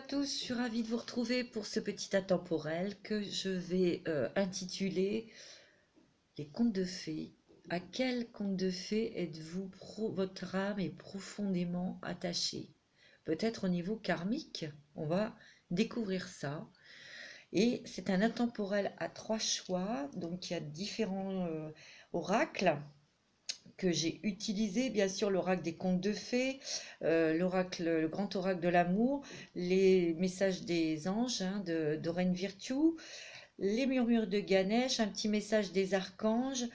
tous, je suis ravie de vous retrouver pour ce petit intemporel que je vais intituler Les contes de fées. À quel conte de fées êtes-vous, votre âme est profondément attachée? Peut-être au niveau karmique, on va découvrir ça. Et c'est un intemporel à 3 choix, donc il y a différents oracles que j'ai utilisé, bien sûr l'oracle des contes de fées, l'oracle, le grand oracle de l'amour, les messages des anges d'Oren Virtue, les murmures de Ganesh, un petit message des archanges,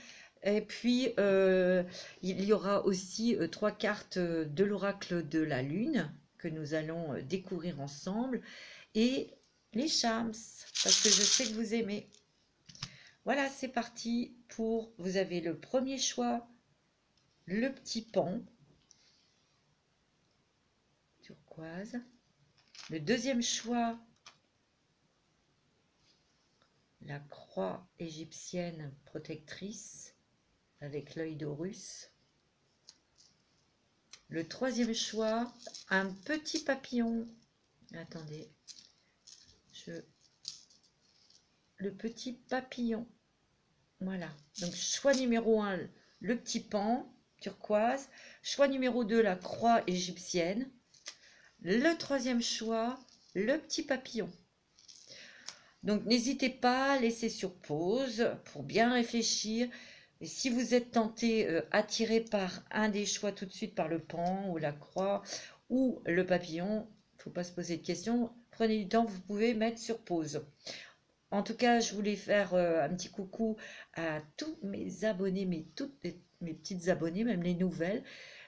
et puis il y aura aussi 3 cartes de l'oracle de la lune que nous allons découvrir ensemble, et les charms, parce que je sais que vous aimez. Voilà, c'est parti pour, vous avez le premier choix, le petit pan turquoise. Le deuxième choix, la croix égyptienne protectrice avec l'œil d'Horus. Le troisième choix, un petit papillon. Attendez, le petit papillon. Voilà, donc choix numéro 1, le petit pan turquoise. Choix numéro 2, la croix égyptienne. Le troisième choix, le petit papillon. Donc n'hésitez pas à laisser sur pause pour bien réfléchir. Et si vous êtes tenté, attiré par un des choix tout de suite, par le pan ou la croix ou le papillon, il ne faut pas se poser de questions. Prenez du temps, vous pouvez mettre sur pause. En tout cas, je voulais faire un petit coucou à tous mes abonnés, toutes mes petites abonnées, même les nouvelles.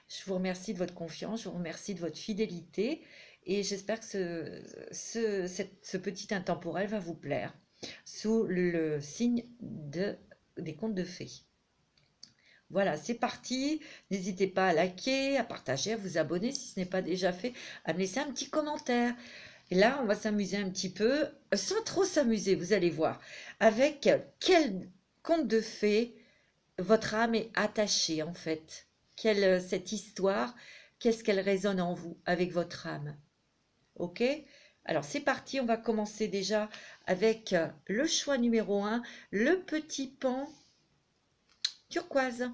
Je vous remercie de votre confiance, je vous remercie de votre fidélité et j'espère que ce petit intemporel va vous plaire sous le signe des contes de fées. Voilà, c'est parti. N'hésitez pas à liker, à partager, à vous abonner si ce n'est pas déjà fait, à me laisser un petit commentaire. Et là, on va s'amuser un petit peu, sans trop s'amuser, vous allez voir, avec quel conte de fées votre âme est attachée en fait. Cette histoire, qu'est-ce qu'elle résonne en vous avec votre âme? Ok? Alors c'est parti, on va commencer déjà avec le choix numéro 1, le petit pan turquoise.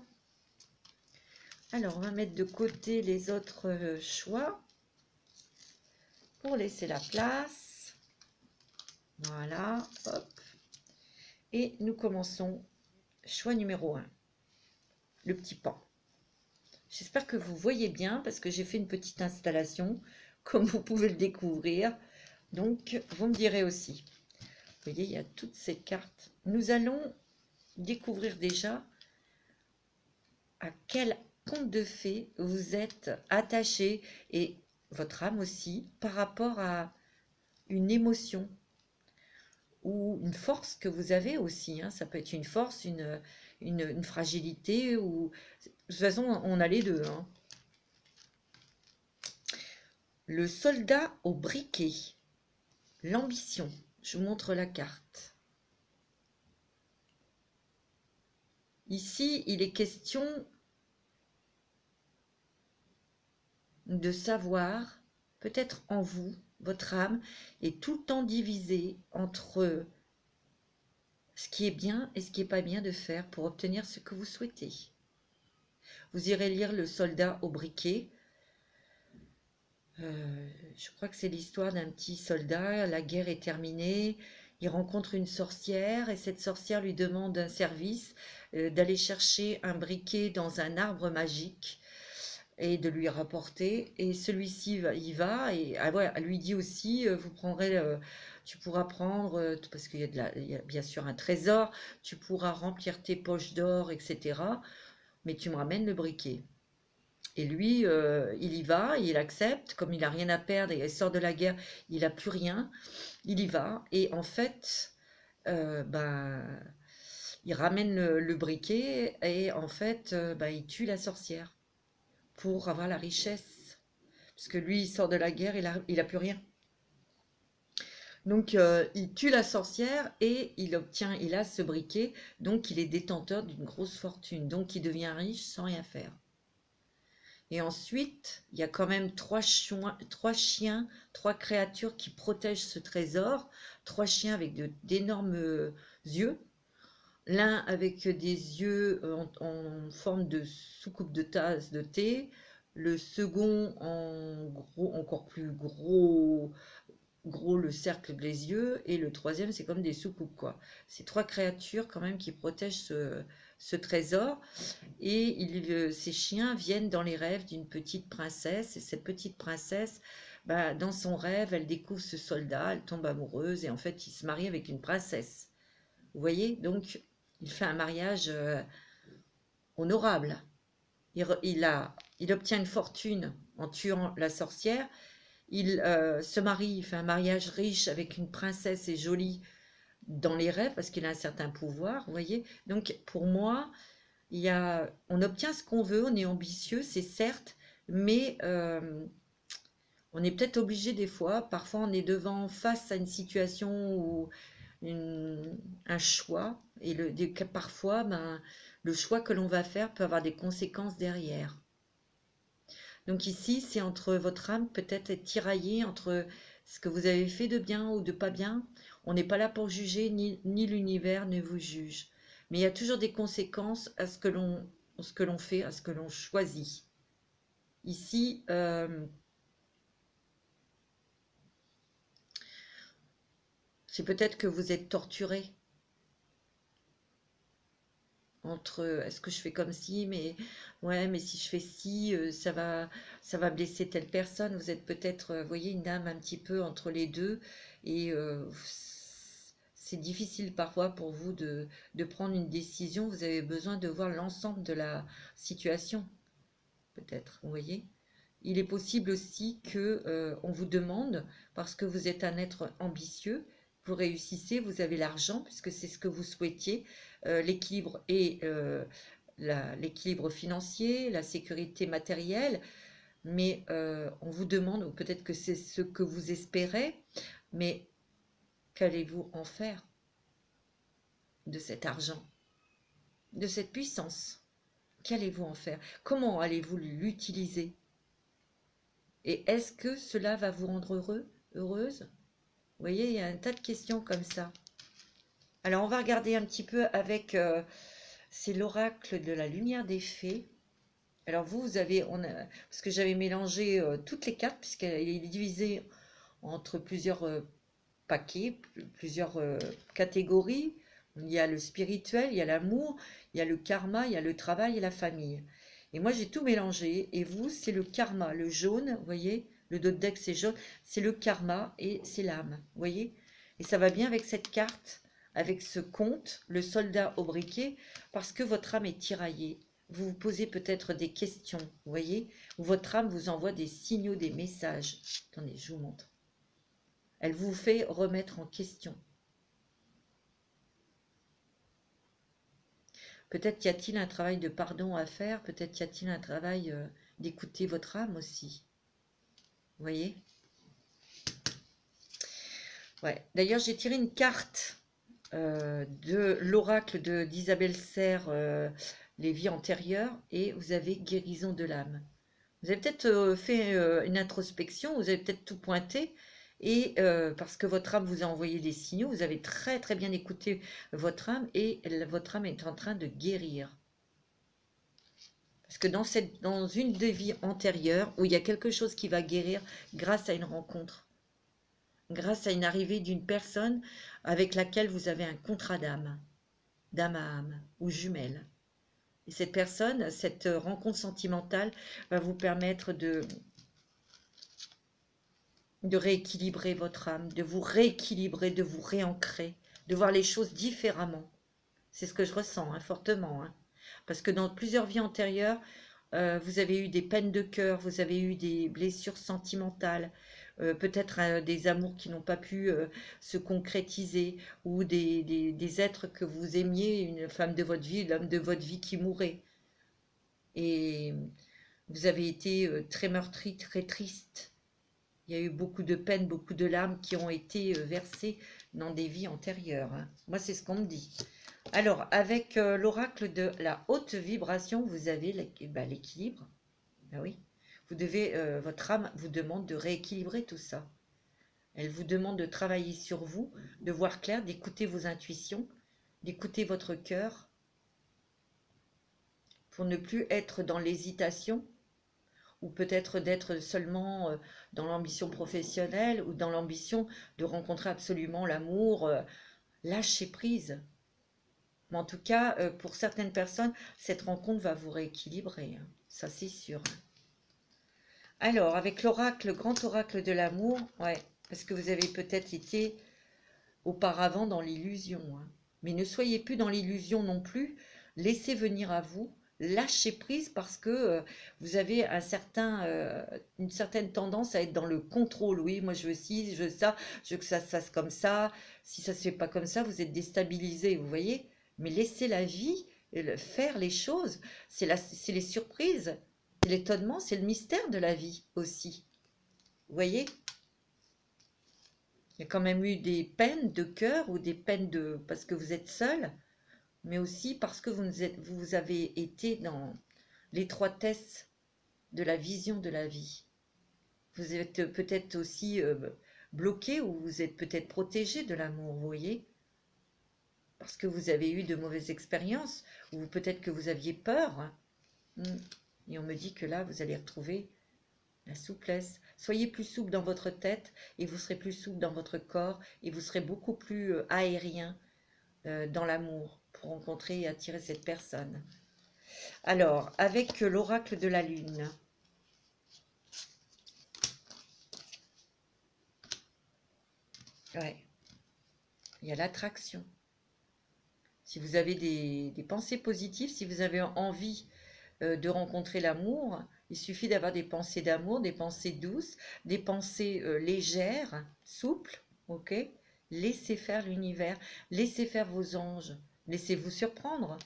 Alors on va mettre de côté les autres choix pour laisser la place. Voilà, hop. Et nous commençons. Choix numéro 1, le petit pan. J'espère que vous voyez bien parce que j'ai fait une petite installation, comme vous pouvez le découvrir. Donc, vous me direz aussi. Vous voyez, il y a toutes ces cartes. Nous allons découvrir déjà à quel conte de fées vous êtes attaché et votre âme aussi par rapport à une émotion ou une force que vous avez aussi. Ça peut être une force, une fragilité ou... De toute façon, on a les deux. Le soldat au briquet. L'ambition. Je vous montre la carte. Ici, il est question de savoir, peut-être en vous, votre âme est tout le temps divisée entre ce qui est bien et ce qui n'est pas bien de faire pour obtenir ce que vous souhaitez. Vous irez lire Le soldat au briquet. Je crois que c'est l'histoire d'un petit soldat, la guerre est terminée, il rencontre une sorcière et cette sorcière lui demande un service, d'aller chercher un briquet dans un arbre magique et de lui rapporter, et celui-ci y va et elle lui dit aussi, tu pourras prendre, parce qu'il y a bien sûr un trésor, tu pourras remplir tes poches d'or, etc. Mais tu me ramènes le briquet. Et lui, il y va, il accepte, comme il n'a rien à perdre et il sort de la guerre, il n'a plus rien, il y va. Et en fait, il ramène le briquet et en fait, il tue la sorcière pour avoir la richesse. Parce que lui, il sort de la guerre, il a plus rien. Donc, il tue la sorcière et il a ce briquet, donc il est détenteur d'une grosse fortune. Donc, il devient riche sans rien faire. Et ensuite, il y a quand même trois chiens, trois créatures qui protègent ce trésor. Trois chiens avec d'énormes yeux. L'un avec des yeux en forme de soucoupe de tasse de thé. Le second en gros, encore plus gros, le cercle des yeux. Et le troisième, c'est comme des soucoupes, quoi. C'est trois créatures quand même qui protègent ce trésor. Et ces chiens viennent dans les rêves d'une petite princesse. Et cette petite princesse, bah, dans son rêve, elle découvre ce soldat, elle tombe amoureuse. Et en fait, il se marie avec une princesse. Vous voyez? Donc, il fait un mariage honorable. Il obtient une fortune en tuant la sorcière. Il se marie, il fait un mariage riche avec une princesse et jolie dans les rêves parce qu'il a un certain pouvoir, vous voyez. Donc, pour moi, on obtient ce qu'on veut, on est ambitieux, c'est certes, mais on est peut-être obligé des fois, parfois on est face à une situation ou un choix, et parfois ben, le choix que l'on va faire peut avoir des conséquences derrière. Donc ici, c'est entre votre âme peut-être être tiraillée entre ce que vous avez fait de bien ou de pas bien. On n'est pas là pour juger, ni l'univers ne vous juge. Mais il y a toujours des conséquences à ce que l'on fait, à ce que l'on choisit. Ici, c'est peut-être que vous êtes torturé entre est-ce que je fais comme si, mais ouais, mais si je fais ci, ça va blesser telle personne. Vous êtes peut-être, vous voyez, une âme un petit peu entre les deux, et c'est difficile parfois pour vous de prendre une décision. Vous avez besoin de voir l'ensemble de la situation, peut-être, vous voyez. Il est possible aussi que on vous demande, parce que vous êtes un être ambitieux, vous réussissez, vous avez l'argent, puisque c'est ce que vous souhaitiez, l'équilibre et l'équilibre financier, la sécurité matérielle, mais on vous demande, ou peut-être que c'est ce que vous espérez, mais qu'allez-vous en faire de cet argent, de cette puissance? Qu'allez-vous en faire? Comment allez-vous l'utiliser? Et est-ce que cela va vous rendre heureuse? Vous voyez, il y a un tas de questions comme ça. Alors, on va regarder un petit peu avec... c'est l'oracle de la lumière des fées. Alors, vous avez... parce que j'avais mélangé toutes les cartes, puisqu'elle est divisée entre plusieurs paquets, plusieurs catégories. Il y a le spirituel, il y a l'amour, il y a le karma, il y a le travail et la famille. Et moi, j'ai tout mélangé. Et vous, c'est le karma, le jaune, vous voyez, le dos de deck, c'est jaune, c'est le karma et c'est l'âme, vous voyez. Et ça va bien avec cette carte, avec ce conte, le soldat au briquet, parce que votre âme est tiraillée. Vous vous posez peut-être des questions, vous voyez, ou votre âme vous envoie des signaux, des messages. Attendez, je vous montre. Elle vous fait remettre en question. Peut-être y a-t-il un travail de pardon à faire, peut-être y a-t-il un travail d'écouter votre âme aussi. Vous voyez? Ouais. D'ailleurs, j'ai tiré une carte de l'oracle d'Isabelle Serre, les vies antérieures, et vous avez guérison de l'âme. Vous avez peut-être fait une introspection, vous avez peut-être tout pointé, et parce que votre âme vous a envoyé des signaux, vous avez très très bien écouté votre âme, et votre âme est en train de guérir. Parce que dans une des vies antérieures, où il y a quelque chose qui va guérir grâce à une rencontre, grâce à une arrivée d'une personne avec laquelle vous avez un contrat d'âme à âme ou jumelle. Et cette personne, cette rencontre sentimentale va vous permettre de rééquilibrer votre âme, de vous rééquilibrer, de vous réancrer, de voir les choses différemment. C'est ce que je ressens fortement. Parce que dans plusieurs vies antérieures, vous avez eu des peines de cœur, vous avez eu des blessures sentimentales, peut-être des amours qui n'ont pas pu se concrétiser, ou des êtres que vous aimiez, une femme de votre vie, l'homme de votre vie qui mourait. Et vous avez été très meurtri, très triste. Il y a eu beaucoup de peines, beaucoup de larmes qui ont été versées dans des vies antérieures. Moi, c'est ce qu'on me dit. Alors, avec l'oracle de la haute vibration, vous avez l'équilibre. Ben oui. Vous devez, votre âme vous demande de rééquilibrer tout ça. Elle vous demande de travailler sur vous, de voir clair, d'écouter vos intuitions, d'écouter votre cœur, pour ne plus être dans l'hésitation, ou peut-être d'être seulement dans l'ambition professionnelle, ou dans l'ambition de rencontrer absolument l'amour. Lâchez prise. Mais en tout cas, pour certaines personnes, cette rencontre va vous rééquilibrer, hein. Ça c'est sûr. Alors, avec l'oracle, le grand oracle de l'amour, ouais, parce que vous avez peut-être été auparavant dans l'illusion, hein. Mais ne soyez plus dans l'illusion non plus. Laissez venir à vous. Lâchez prise parce que vous avez une certaine tendance à être dans le contrôle. Oui, moi je veux ci, je veux ça, je veux que ça se fasse comme ça. Si ça ne se fait pas comme ça, vous êtes déstabilisé, vous voyez. Mais laissez la vie faire les choses. C'est les surprises, c'est l'étonnement, c'est le mystère de la vie aussi. Vous voyez? Il y a quand même eu des peines de cœur ou des peines parce que vous êtes seul, mais aussi parce que vous avez été dans l'étroitesse de la vision de la vie. Vous êtes peut-être aussi bloqué ou vous êtes peut-être protégé de l'amour, vous voyez, parce que vous avez eu de mauvaises expériences ou peut-être que vous aviez peur, hein. Et on me dit que là, vous allez retrouver la souplesse. Soyez plus souple dans votre tête et vous serez plus souple dans votre corps et vous serez beaucoup plus aérien dans l'amour pour rencontrer et attirer cette personne. Alors, avec l'oracle de la lune. Ouais. Il y a l'attraction. Si vous avez des pensées positives, si vous avez envie de rencontrer l'amour, il suffit d'avoir des pensées d'amour, des pensées douces, des pensées légères, souples, ok? Laissez faire l'univers, laissez faire vos anges, laissez-vous surprendre.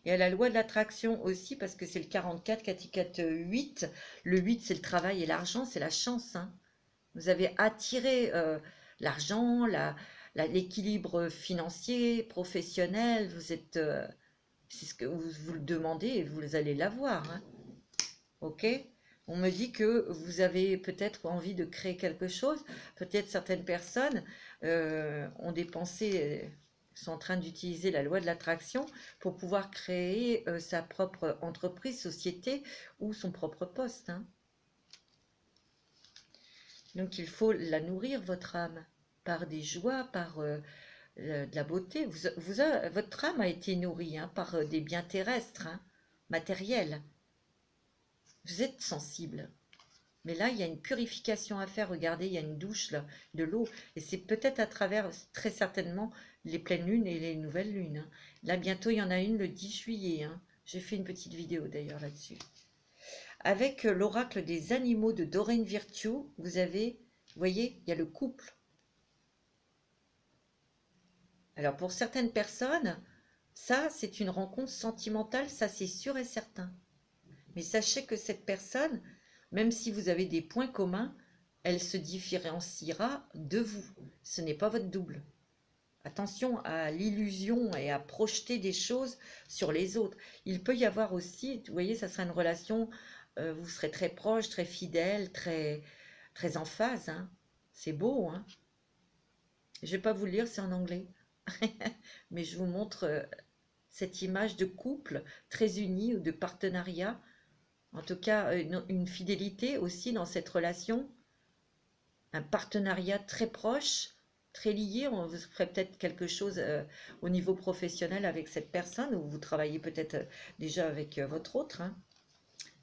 Il y a la loi de l'attraction aussi, parce que c'est le 44, 44, 8. Le 8, c'est le travail et l'argent, c'est la chance, hein. Vous avez attiré l'argent, l'équilibre financier, professionnel, vous êtes... c'est ce que vous le demandez et vous allez l'avoir, hein. Ok? On me dit que vous avez peut-être envie de créer quelque chose. Peut-être certaines personnes ont des pensées, sont en train d'utiliser la loi de l'attraction pour pouvoir créer sa propre entreprise, société ou son propre poste, hein. Donc il faut la nourrir, votre âme, par des joies, par de la beauté. Votre âme a été nourrie, hein, par des biens terrestres, hein, matériels. Vous êtes sensible. Mais là, il y a une purification à faire. Regardez, il y a une douche là, de l'eau. Et c'est peut-être à travers, très certainement, les pleines lunes et les nouvelles lunes, hein. Là, bientôt, il y en a une le 10 juillet. Hein. J'ai fait une petite vidéo d'ailleurs là-dessus. Avec l'oracle des animaux de Doreen Virtue, vous avez, vous voyez, il y a le couple. Alors, pour certaines personnes, ça, c'est une rencontre sentimentale, ça, c'est sûr et certain. Mais sachez que cette personne, même si vous avez des points communs, elle se différenciera de vous. Ce n'est pas votre double. Attention à l'illusion et à projeter des choses sur les autres. Il peut y avoir aussi, vous voyez, ça sera une relation, vous serez très proche, très fidèle, très, très en phase, hein. C'est beau, hein. Je ne vais pas vous le lire, c'est en anglais. Mais je vous montre cette image de couple très uni ou de partenariat. En tout cas, une fidélité aussi dans cette relation, un partenariat très proche, très lié. On vous ferait peut-être quelque chose au niveau professionnel avec cette personne, ou vous travaillez peut-être déjà avec votre autre, hein.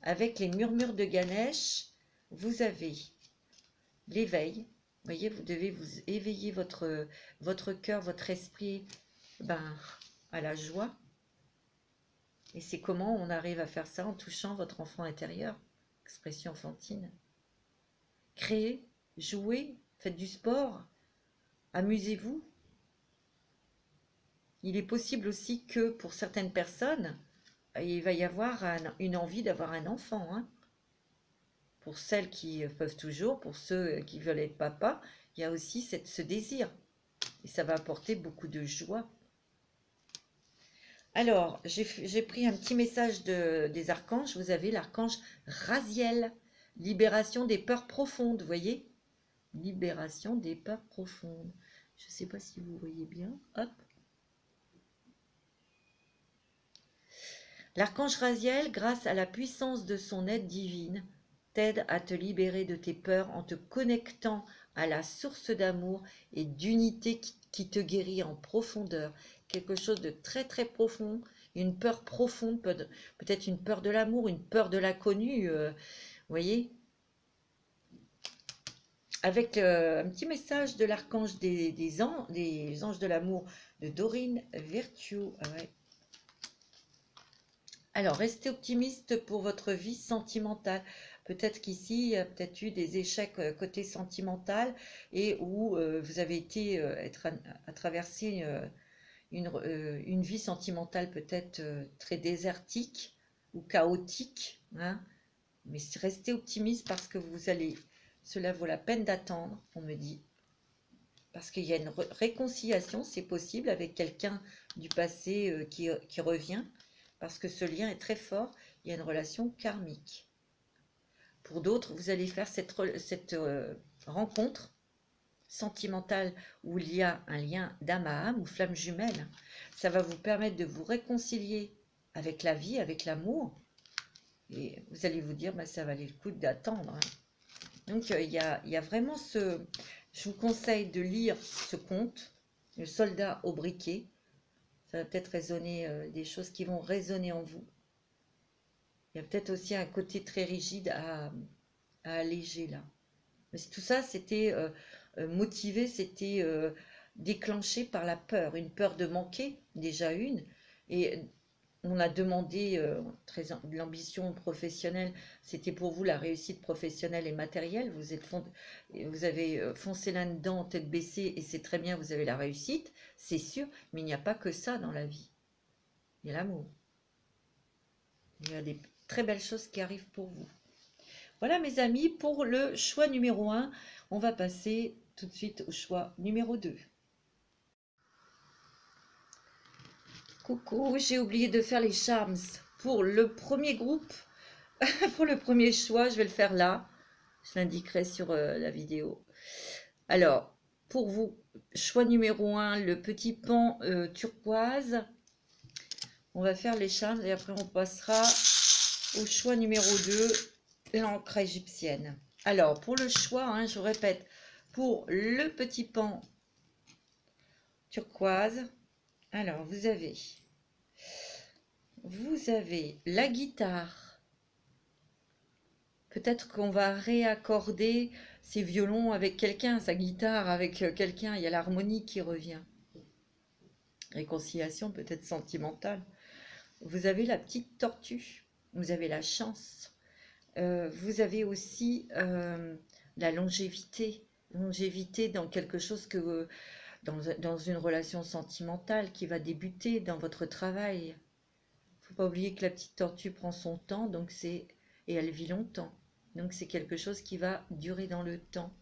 Avec les murmures de Ganesh, vous avez l'éveil. Vous voyez, vous devez vous éveiller votre cœur, votre esprit, à la joie. Et c'est comment on arrive à faire ça en touchant votre enfant intérieur, expression enfantine. Créez, jouez, faites du sport, amusez-vous. Il est possible aussi que pour certaines personnes, il va y avoir une envie d'avoir un enfant, hein. Pour celles qui peuvent toujours, pour ceux qui veulent être papa, il y a aussi ce désir. Et ça va apporter beaucoup de joie. Alors, j'ai pris un petit message des archanges. Vous avez l'archange Raziel. Libération des peurs profondes, vous voyez? Libération des peurs profondes. Je ne sais pas si vous voyez bien. Hop. L'archange Raziel, grâce à la puissance de son aide divine, t'aide à te libérer de tes peurs en te connectant à la source d'amour et d'unité qui te guérit en profondeur. Quelque chose de très très profond, une peur profonde, peut-être une peur de l'amour, une peur de l'inconnu, vous voyez? Avec un petit message de l'archange des anges de l'amour de Dorine Virtue. Ah ouais. Alors, restez optimiste pour votre vie sentimentale. Peut-être qu'ici, il y a peut-être eu des échecs côté sentimental et où vous avez été à traverser une vie sentimentale peut-être très désertique ou chaotique, hein. Mais restez optimiste parce que cela vaut la peine d'attendre, on me dit. Parce qu'il y a une réconciliation, c'est possible, avec quelqu'un du passé qui revient. Parce que ce lien est très fort, il y a une relation karmique. Pour d'autres, vous allez faire cette rencontre sentimentale où il y a un lien d'âme à âme ou flamme jumelle. Ça va vous permettre de vous réconcilier avec la vie, avec l'amour. Et vous allez vous dire, bah, ça valait le coup d'attendre, hein. Donc, il y a vraiment ce... Je vous conseille de lire ce conte, Le soldat au briquet. Ça va peut-être résonner, des choses qui vont résonner en vous. Il y a peut-être aussi un côté très rigide à alléger là. Mais tout ça, c'était motivé, c'était déclenché par la peur. Une peur de manquer, déjà une. Et on a demandé de l'ambition professionnelle, c'était pour vous la réussite professionnelle et matérielle. Vous avez foncé là-dedans, tête baissée, et c'est très bien, vous avez la réussite, c'est sûr, mais il n'y a pas que ça dans la vie. Il y a l'amour. Il y a des très belles choses qui arrivent pour vous. Voilà mes amis, pour le choix numéro 1, on va passer tout de suite au choix numéro 2. Coucou, j'ai oublié de faire les charms pour le premier groupe. Pour le premier choix, je vais le faire là. Je l'indiquerai sur la vidéo. Alors, pour vous, choix numéro 1, le petit pan turquoise. On va faire les charms et après on passera au choix numéro 2, l'encre égyptienne. Alors, pour le choix, hein, je répète, pour le petit pan turquoise, alors vous avez la guitare. Peut-être qu'on va réaccorder ses violons avec quelqu'un, sa guitare avec quelqu'un. Il y a l'harmonie qui revient. Réconciliation peut-être sentimentale. Vous avez la petite tortue. Vous avez la chance. Vous avez aussi la longévité. Longévité dans quelque chose que... dans une relation sentimentale qui va débuter dans votre travail. Il ne faut pas oublier que la petite tortue prend son temps, donc et elle vit longtemps. Donc c'est quelque chose qui va durer dans le temps.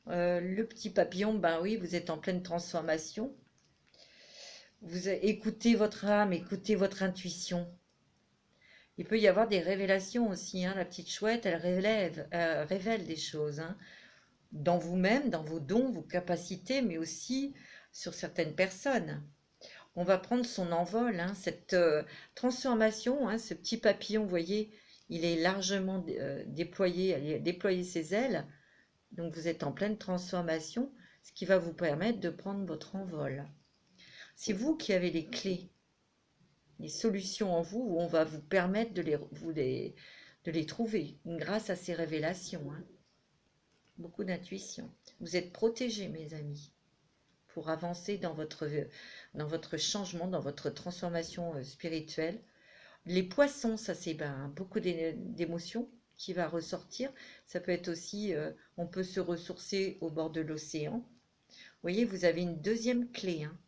Le petit papillon, ben oui, vous êtes en pleine transformation. Vous écoutez votre âme, écoutez votre intuition. Il peut y avoir des révélations aussi, hein. La petite chouette, elle révèle des choses, hein, dans vous-même, dans vos dons, vos capacités, mais aussi sur certaines personnes. On va prendre son envol, hein, cette transformation, hein, ce petit papillon, vous voyez, il est largement déployé, il a déployé ses ailes, donc vous êtes en pleine transformation, ce qui va vous permettre de prendre votre envol. C'est vous qui avez les clés, les solutions en vous, où on va vous permettre de les trouver grâce à ces révélations, hein. Beaucoup d'intuition. Vous êtes protégés, mes amis, pour avancer dans votre changement, dans votre transformation spirituelle. Les poissons, ça c'est beaucoup d'émotions qui va ressortir. Ça peut être aussi, on peut se ressourcer au bord de l'océan. Vous voyez, vous avez une deuxième clé, hein,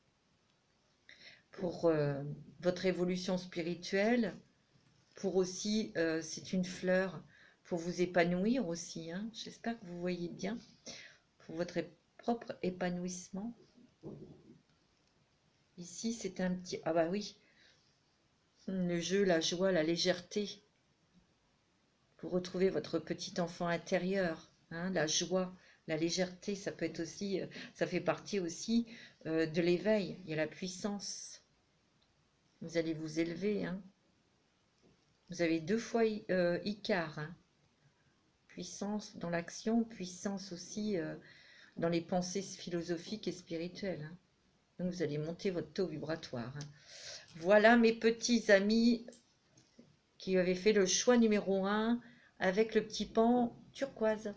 pour votre évolution spirituelle, pour aussi, c'est une fleur, pour vous épanouir aussi, hein. J'espère que vous voyez bien, pour votre propre épanouissement. Ici, c'est un petit... Ah bah oui, le jeu, la joie, la légèreté. pour retrouver votre petit enfant intérieur, hein, la joie, la légèreté, ça peut être aussi, ça fait partie aussi de l'éveil. Il y a la puissance. Vous allez vous élever, hein. Vous avez 2 fois Icare, hein. Puissance dans l'action, puissance aussi dans les pensées philosophiques et spirituelles, hein. Donc vous allez monter votre taux vibratoire, hein. Voilà mes petits amis qui avaient fait le choix numéro 1 avec le petit pan turquoise.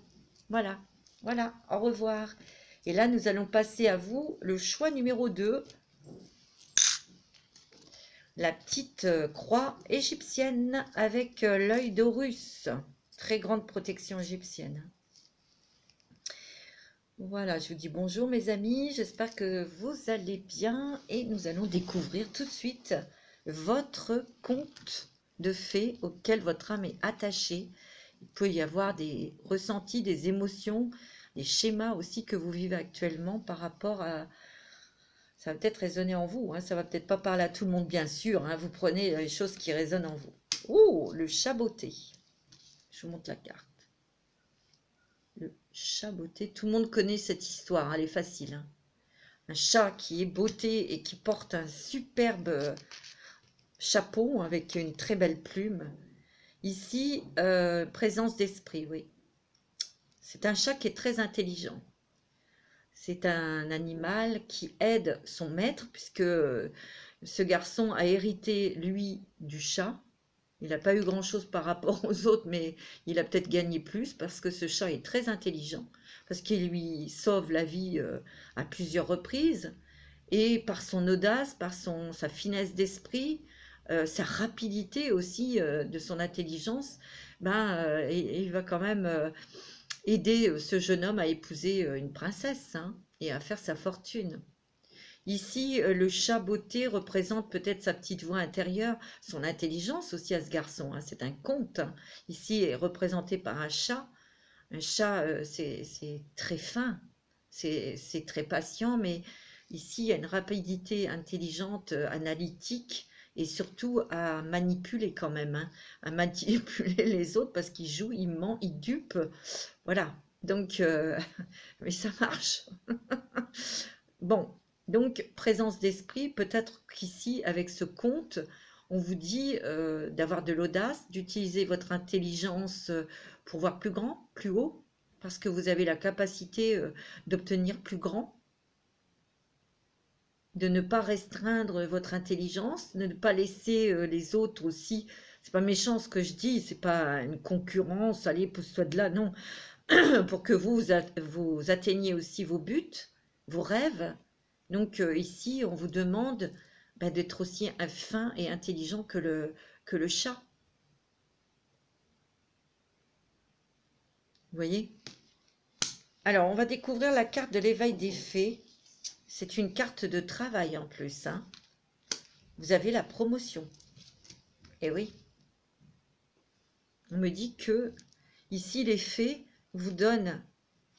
Voilà, voilà, au revoir. Et là, nous allons passer à vous le choix numéro 2, la petite croix égyptienne avec l'œil d'Horus. Très grande protection égyptienne. Voilà, je vous dis bonjour mes amis, j'espère que vous allez bien et nous allons découvrir tout de suite votre conte de fées auquel votre âme est attachée. Il peut y avoir des ressentis, des émotions, des schémas aussi que vous vivez actuellement par rapport à... Ça va peut-être résonner en vous, hein, ça va peut-être pas parler à tout le monde bien sûr, hein, vous prenez les choses qui résonnent en vous. Oh, le chat botté. Je vous montre la carte. Le chat botté, tout le monde connaît cette histoire, elle est facile, hein. Un chat qui est botté et qui porte un superbe chapeau avec une très belle plume. Ici, présence d'esprit, oui. C'est un chat qui est très intelligent. C'est un animal qui aide son maître, puisque ce garçon a hérité, lui, du chat. Il n'a pas eu grand-chose par rapport aux autres, mais il a peut-être gagné plus, parce que ce chat est très intelligent, parce qu'il lui sauve la vie à plusieurs reprises, et par son audace, par sa finesse d'esprit, sa rapidité aussi de son intelligence, ben, il va quand même aider ce jeune homme à épouser une princesse, hein, et à faire sa fortune. Ici, le chat botté représente peut-être sa petite voix intérieure, son intelligence aussi à ce garçon, hein, c'est un conte. Hein. Ici, est représenté par un chat. Un chat, c'est très fin, c'est très patient, mais ici, il y a une rapidité intelligente, analytique, et surtout à manipuler quand même, hein, à manipuler les autres parce qu'il joue, il ment, il dupe. Voilà, donc, mais ça marche. Bon, donc, présence d'esprit, peut-être qu'ici, avec ce conte, on vous dit d'avoir de l'audace, d'utiliser votre intelligence pour voir plus grand, plus haut, parce que vous avez la capacité d'obtenir plus grand, de ne pas restreindre votre intelligence, de ne pas laisser les autres aussi. C'est pas méchant ce que je dis, c'est pas une concurrence, allez, pousse-toi de là, non. Pour que vous atteigniez aussi vos buts, vos rêves. Donc ici, on vous demande d'être aussi fin et intelligent que le chat. Vous voyez? Alors, on va découvrir la carte de l'éveil des fées. C'est une carte de travail en plus, hein. Vous avez la promotion. Et oui. On me dit que ici, les fées vous donnent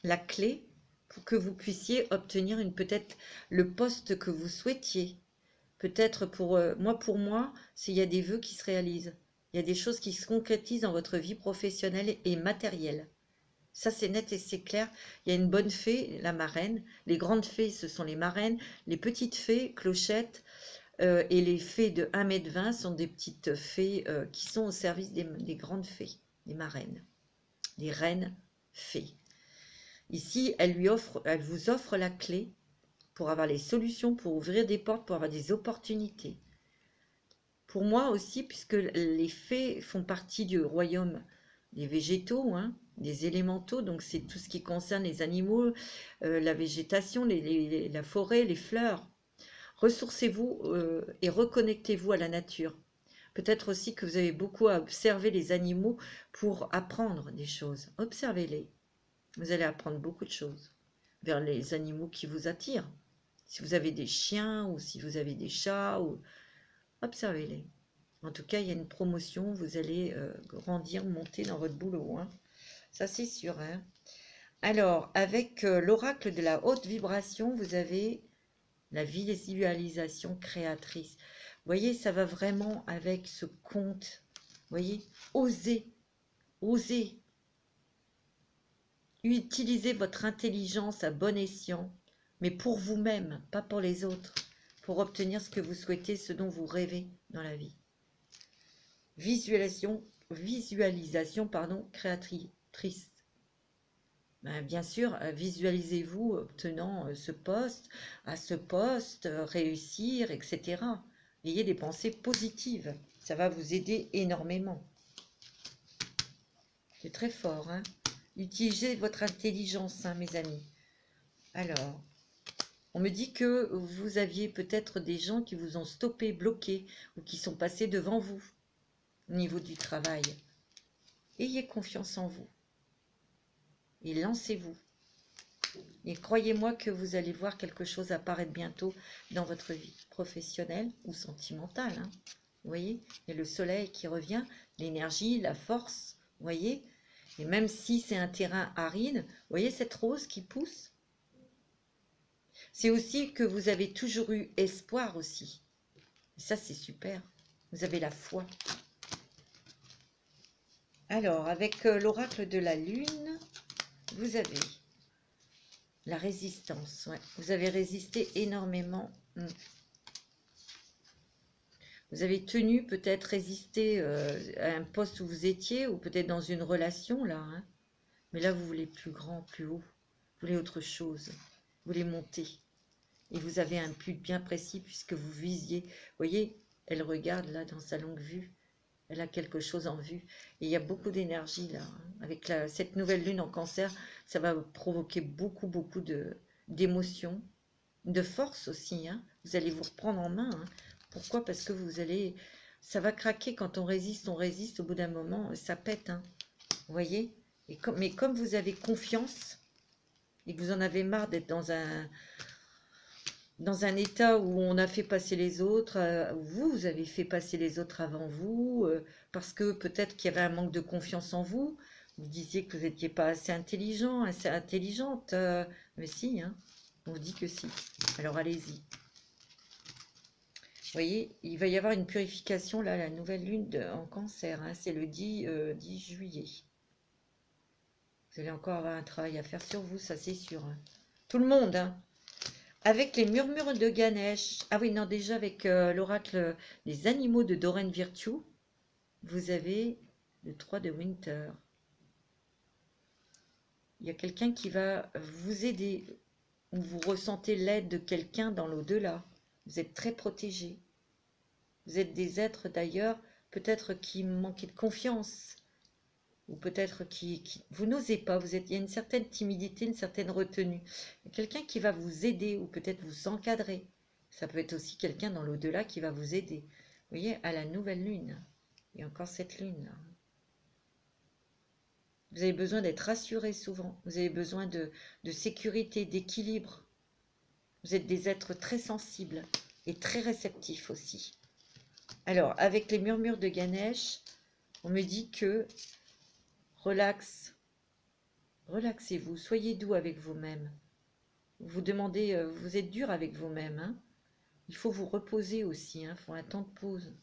la clé pour que vous puissiez obtenir peut-être le poste que vous souhaitiez. Peut-être pour moi, il y a des vœux qui se réalisent. Il y a des choses qui se concrétisent dans votre vie professionnelle et matérielle. Ça, c'est net et c'est clair. Il y a une bonne fée, la marraine. Les grandes fées, ce sont les marraines. Les petites fées, clochettes, et les fées de 1,20 m sont des petites fées qui sont au service des grandes fées, des marraines, des reines fées. Ici, elle vous offre la clé pour avoir les solutions, pour ouvrir des portes, pour avoir des opportunités. Pour moi aussi, puisque les fées font partie du royaume des végétaux, hein, des élémentaux, donc c'est tout ce qui concerne les animaux, la végétation, la forêt, les fleurs. Ressourcez-vous et reconnectez-vous à la nature. Peut-être aussi que vous avez beaucoup à observer les animaux pour apprendre des choses. Observez-les. Vous allez apprendre beaucoup de choses vers les animaux qui vous attirent. Si vous avez des chiens ou si vous avez des chats, observez-les. En tout cas, il y a une promotion, vous allez grandir, monter dans votre boulot, hein. Ça, c'est sûr, hein. Alors, avec l'oracle de la haute vibration, vous avez la visualisation créatrice. Vous voyez, ça va vraiment avec ce conte. Vous voyez, osez. Utilisez votre intelligence à bon escient, mais pour vous-même, pas pour les autres, pour obtenir ce que vous souhaitez, ce dont vous rêvez dans la vie. Visualisation créatrice. Ben, bien sûr, visualisez-vous obtenant ce poste, à ce poste, réussir, etc. Ayez des pensées positives, ça va vous aider énormément. C'est très fort, hein. Utilisez votre intelligence, hein, mes amis. Alors, on me dit que vous aviez peut-être des gens qui vous ont stoppé, bloqué, ou qui sont passés devant vous au niveau du travail. Ayez confiance en vous et lancez-vous. Et croyez-moi que vous allez voir quelque chose apparaître bientôt dans votre vie professionnelle ou sentimentale. Hein. Vous voyez, il y a le soleil qui revient, l'énergie, la force, vous voyez. Et même si c'est un terrain aride, vous voyez cette rose qui pousse? C'est aussi que vous avez toujours eu espoir aussi. Et ça, c'est super. Vous avez la foi. Alors, avec l'oracle de la lune, vous avez la résistance. Ouais. Vous avez résisté énormément. Vous avez tenu, peut-être résisté à un poste où vous étiez, ou peut-être dans une relation, là. Hein. Mais là, vous voulez plus grand, plus haut. Vous voulez autre chose. Vous voulez monter. Et vous avez un but bien précis, puisque vous visiez. Vous voyez, elle regarde, là, dans sa longue vue. Elle a quelque chose en vue. Et il y a beaucoup d'énergie, là. Hein. Avec cette nouvelle lune en cancer, ça va provoquer beaucoup d'émotions, de force aussi. Hein. Vous allez vous reprendre en main. Hein. Pourquoi? Parce que vous allez... Ça va craquer quand on résiste, au bout d'un moment, ça pète. Hein. Vous voyez? Mais comme vous avez confiance et que vous en avez marre d'être dans un état où on a fait passer les autres, vous avez fait passer les autres avant vous, parce que peut-être qu'il y avait un manque de confiance en vous. Vous disiez que vous n'étiez pas assez intelligent, assez intelligente. Mais si, hein, on vous dit que si. Alors allez-y. Vous voyez, il va y avoir une purification, là, la nouvelle lune en cancer. Hein, c'est le 10 juillet. Vous allez encore avoir un travail à faire sur vous, ça c'est sûr. Hein. Tout le monde, hein. Avec les murmures de Ganesh. Ah oui, non, déjà avec l'oracle des animaux de Doreen Virtue, vous avez le 3 de Winter. Il y a quelqu'un qui va vous aider, ou vous ressentez l'aide de quelqu'un dans l'au-delà. Vous êtes très protégé. Vous êtes des êtres d'ailleurs, peut-être qui manquaient de confiance, ou peut-être vous n'osez pas, il y a une certaine timidité, une certaine retenue. Il y a quelqu'un qui va vous aider, ou peut-être vous encadrer. Ça peut être aussi quelqu'un dans l'au-delà qui va vous aider. Vous voyez, à la nouvelle lune, il y a encore cette lune. Vous avez besoin d'être rassuré souvent, vous avez besoin de sécurité, d'équilibre. Vous êtes des êtres très sensibles et très réceptifs aussi. Alors, avec les murmures de Ganesh, on me dit que relaxez-vous, soyez doux avec vous-même. Vous demandez, vous êtes dur avec vous-même. Hein. Il faut vous reposer aussi, hein, il faut un temps de pause.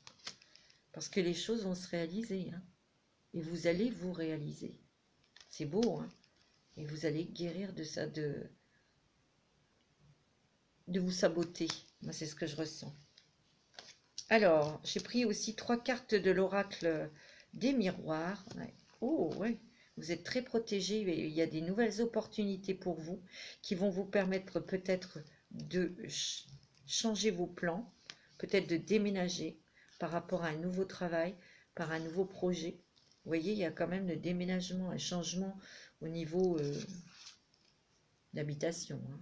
Parce que les choses vont se réaliser. Hein, et vous allez vous réaliser. C'est beau, hein. Et vous allez guérir de ça, de vous saboter. Moi, c'est ce que je ressens. Alors, j'ai pris aussi 3 cartes de l'oracle des miroirs. Ouais. Oh, ouais. Vous êtes très protégés. Il y a des nouvelles opportunités pour vous qui vont vous permettre peut-être de changer vos plans, peut-être de déménager par rapport à un nouveau travail, par un nouveau projet. Vous voyez, il y a quand même le déménagement, un changement au niveau d'habitation. Hein,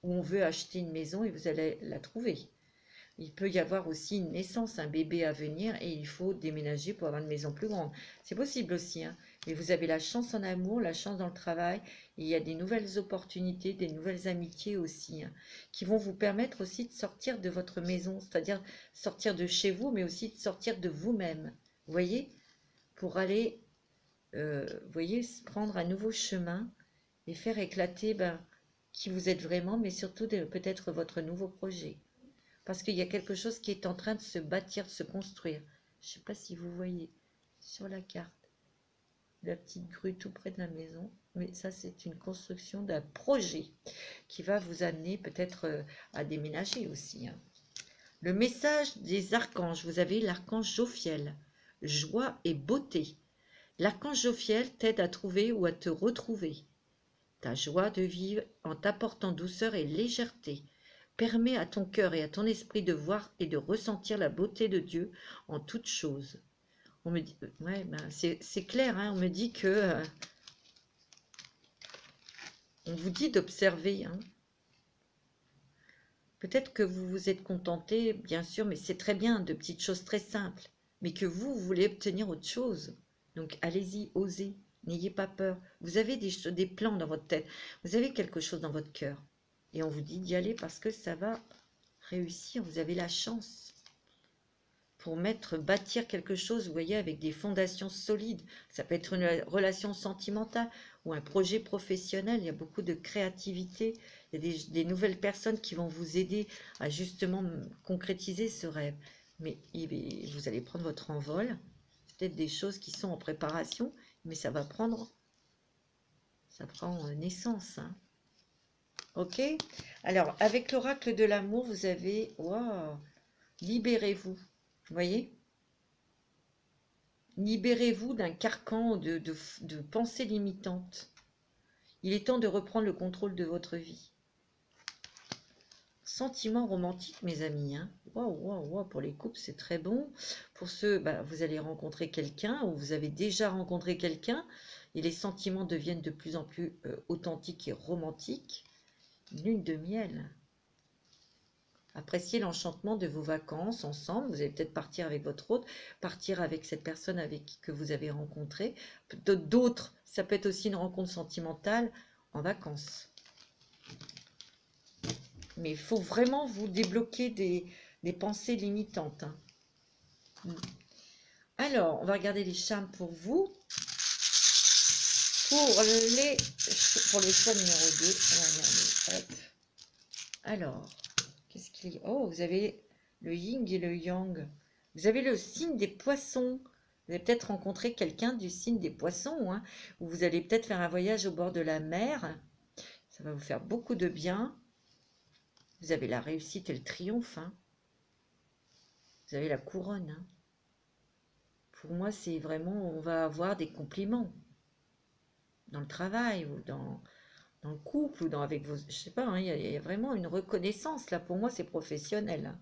où on veut acheter une maison et vous allez la trouver. Il peut y avoir aussi une naissance, un bébé à venir et il faut déménager pour avoir une maison plus grande. C'est possible aussi. Hein. Mais vous avez la chance en amour, la chance dans le travail. Et il y a des nouvelles opportunités, des nouvelles amitiés aussi, hein, qui vont vous permettre aussi de sortir de votre maison, c'est-à-dire sortir de chez vous, mais aussi de sortir de vous-même. Vous voyez, pour aller, vous voyez, prendre un nouveau chemin et faire éclater qui vous êtes vraiment, mais surtout peut-être votre nouveau projet. Parce qu'il y a quelque chose qui est en train de se bâtir, de se construire. Je ne sais pas si vous voyez sur la carte. la petite grue tout près de la maison. Mais ça, c'est une construction d'un projet qui va vous amener peut-être à déménager aussi, hein. Le message des archanges, vous avez l'archange Jophiel, joie et beauté. L'archange Jophiel t'aide à trouver ou à te retrouver. Ta joie de vivre en t'apportant douceur et légèreté permet à ton cœur et à ton esprit de voir et de ressentir la beauté de Dieu en toutes choses. On me dit, ouais, ben c'est clair, hein, on me dit que on vous dit d'observer, hein. Peut-être que vous vous êtes contenté, bien sûr, mais c'est très bien, de petites choses très simples, mais que vous voulez obtenir autre chose. Donc allez-y, osez, n'ayez pas peur. Vous avez des plans dans votre tête, vous avez quelque chose dans votre cœur. Et on vous dit d'y aller parce que ça va réussir, vous avez la chance. Pour bâtir quelque chose, vous voyez, avec des fondations solides. Ça peut être une relation sentimentale ou un projet professionnel. Il y a beaucoup de créativité. Il y a des nouvelles personnes qui vont vous aider à justement concrétiser ce rêve. Mais vous allez prendre votre envol. Peut-être des choses qui sont en préparation, mais ça prend naissance, hein. Ok? Alors, avec l'oracle de l'amour, vous avez... Wow, libérez-vous. Vous voyez? Libérez-vous d'un carcan de pensées limitantes. Il est temps de reprendre le contrôle de votre vie. Sentiment romantique, mes amis, hein. Waouh, pour les couples, c'est très bon. Pour ceux, vous allez rencontrer quelqu'un ou vous avez déjà rencontré quelqu'un et les sentiments deviennent de plus en plus authentiques et romantiques. Lune de miel. Appréciez l'enchantement de vos vacances ensemble. Vous allez peut-être partir avec votre hôte, partir avec cette personne que vous avez rencontrée. D'autres, ça peut être aussi une rencontre sentimentale en vacances. Mais il faut vraiment vous débloquer des pensées limitantes, hein. Alors, on va regarder les charmes pour vous. Pour le choix numéro 2. On va regarder. Hop. Alors... qu'est-ce qu'il y a? Oh, vous avez le yin et le yang. Vous avez le signe des poissons. Vous allez peut-être rencontrer quelqu'un du signe des poissons, hein, ou vous allez peut-être faire un voyage au bord de la mer. Ça va vous faire beaucoup de bien. Vous avez la réussite et le triomphe, hein. Vous avez la couronne, hein. Pour moi, c'est vraiment, on va avoir des compliments dans le travail ou dans le couple ou avec vos... Je sais pas, hein, il y a vraiment une reconnaissance. Là, pour moi, c'est professionnel, hein.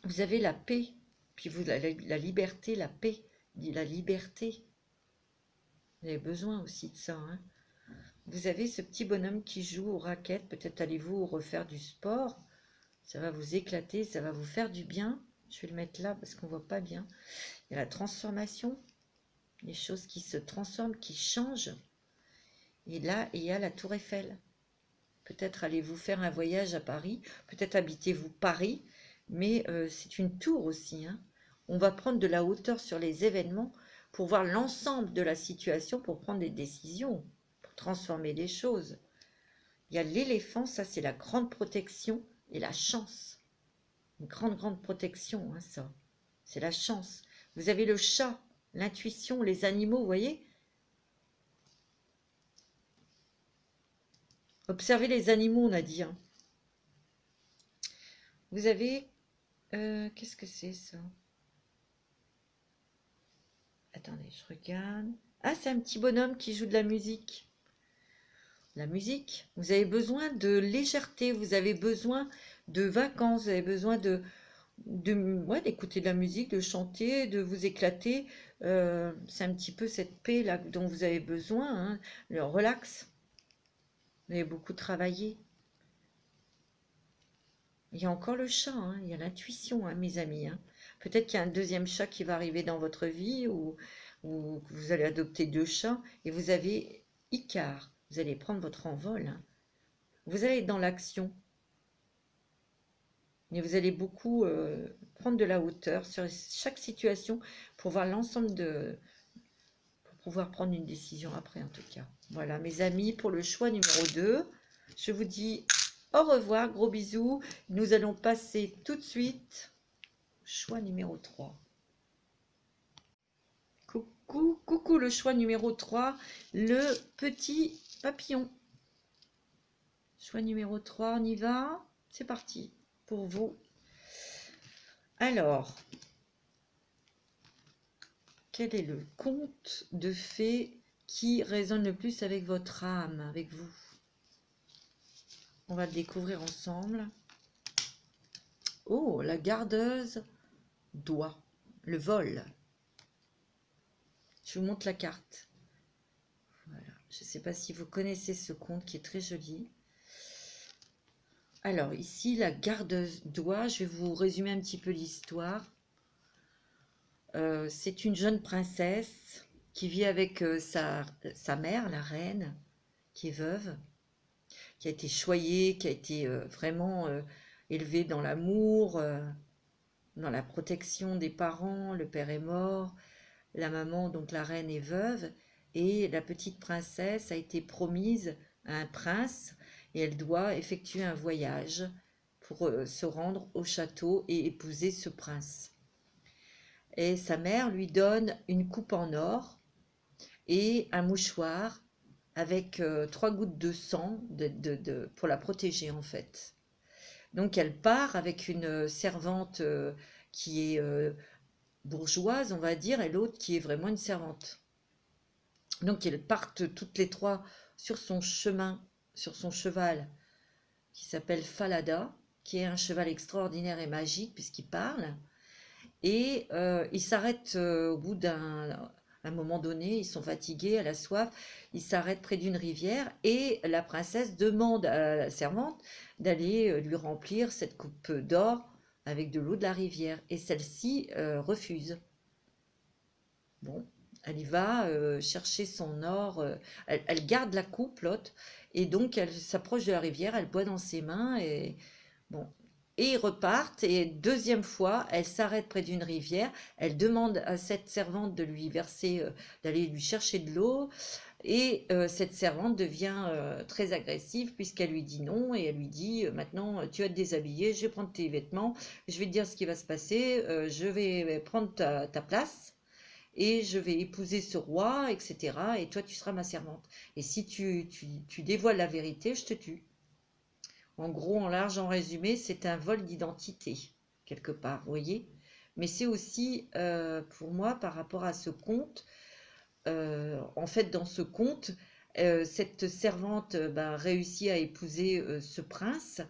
Vous avez la paix, puis vous la liberté, la paix, la liberté. Vous avez besoin aussi de ça, hein. Vous avez ce petit bonhomme qui joue aux raquettes. Peut-être allez-vous refaire du sport. Ça va vous éclater, ça va vous faire du bien. Je vais le mettre là parce qu'on ne voit pas bien. Il y a la transformation, les choses qui se transforment, qui changent. Et là, il y a la Tour Eiffel. Peut-être allez-vous faire un voyage à Paris. Peut-être habitez-vous Paris. Mais c'est une tour aussi, hein. On va prendre de la hauteur sur les événements pour voir l'ensemble de la situation, pour prendre des décisions, pour transformer les choses. Il y a l'éléphant, ça c'est la grande protection et la chance. Une grande protection, hein, ça. C'est la chance. Vous avez le chat, l'intuition, les animaux, vous voyez? Observez les animaux, on a dit, hein. Vous avez... qu'est-ce que c'est ça? Attendez, je regarde. Ah, c'est un petit bonhomme qui joue de la musique. La musique, vous avez besoin de légèreté, vous avez besoin de vacances, vous avez besoin d'écouter de la musique, de chanter, de vous éclater. C'est un petit peu cette paix là dont vous avez besoin, hein, le relax. Vous avez beaucoup travaillé. Il y a encore le chat, hein, il y a l'intuition, hein, mes amis, hein. Peut-être qu'il y a un deuxième chat qui va arriver dans votre vie ou vous allez adopter 2 chats et vous avez Icare. Vous allez prendre votre envol, hein. Vous allez être dans l'action. Mais vous allez beaucoup prendre de la hauteur sur chaque situation pour voir l'ensemble pour pouvoir prendre une décision après, en tout cas. Voilà, mes amis, pour le choix numéro 2, je vous dis au revoir, gros bisous. Nous allons passer tout de suite au choix numéro 3. Coucou. coucou, coucou le choix numéro 3, le petit papillon. Choix numéro 3, on y va. C'est parti pour vous. Alors, quel est le conte de fées qui résonne le plus avec votre âme, avec vous? On va le découvrir ensemble. Oh, la gardeuse d'oie, le vol. Je vous montre la carte. Voilà. Je ne sais pas si vous connaissez ce conte qui est très joli. Alors, ici, la gardeuse d'oie, je vais vous résumer un petit peu l'histoire. C'est une jeune princesse qui vit avec sa mère, la reine, qui est veuve, qui a été choyée, qui a été vraiment élevée dans l'amour, dans la protection des parents. Le père est mort, la maman, donc la reine, est veuve, et la petite princesse a été promise à un prince, et elle doit effectuer un voyage pour se rendre au château et épouser ce prince. Et sa mère lui donne une coupe en or et un mouchoir avec 3 gouttes de sang pour la protéger en fait. Donc elle part avec une servante qui est bourgeoise, on va dire, et l'autre qui est vraiment une servante. Donc elles partent toutes les trois sur son chemin, sur son cheval qui s'appelle Falada, qui est un cheval extraordinaire et magique puisqu'il parle. Et ils s'arrêtent au bout d'un moment donné, ils sont fatigués, elle a soif, ils s'arrêtent près d'une rivière et la princesse demande à la servante d'aller lui remplir cette coupe d'or avec de l'eau de la rivière. Et celle-ci refuse. Bon, elle y va chercher son or, elle garde la coupe, l'autre, et donc elle s'approche de la rivière, elle boit dans ses mains, et bon, et ils repartent, et deuxième fois, elle s'arrête près d'une rivière, elle demande à cette servante de lui verser, d'aller lui chercher de l'eau, et cette servante devient très agressive puisqu'elle lui dit non, et elle lui dit maintenant tu vas te déshabiller, je vais prendre tes vêtements, je vais te dire ce qui va se passer, je vais prendre ta place et je vais épouser ce roi, etc. Et toi, tu seras ma servante. Et si tu dévoiles la vérité, je te tue. En gros, en large, en résumé, c'est un vol d'identité, quelque part, vous voyez. Mais c'est aussi, pour moi, par rapport à ce conte, en fait, dans ce conte, cette servante réussit à épouser ce prince,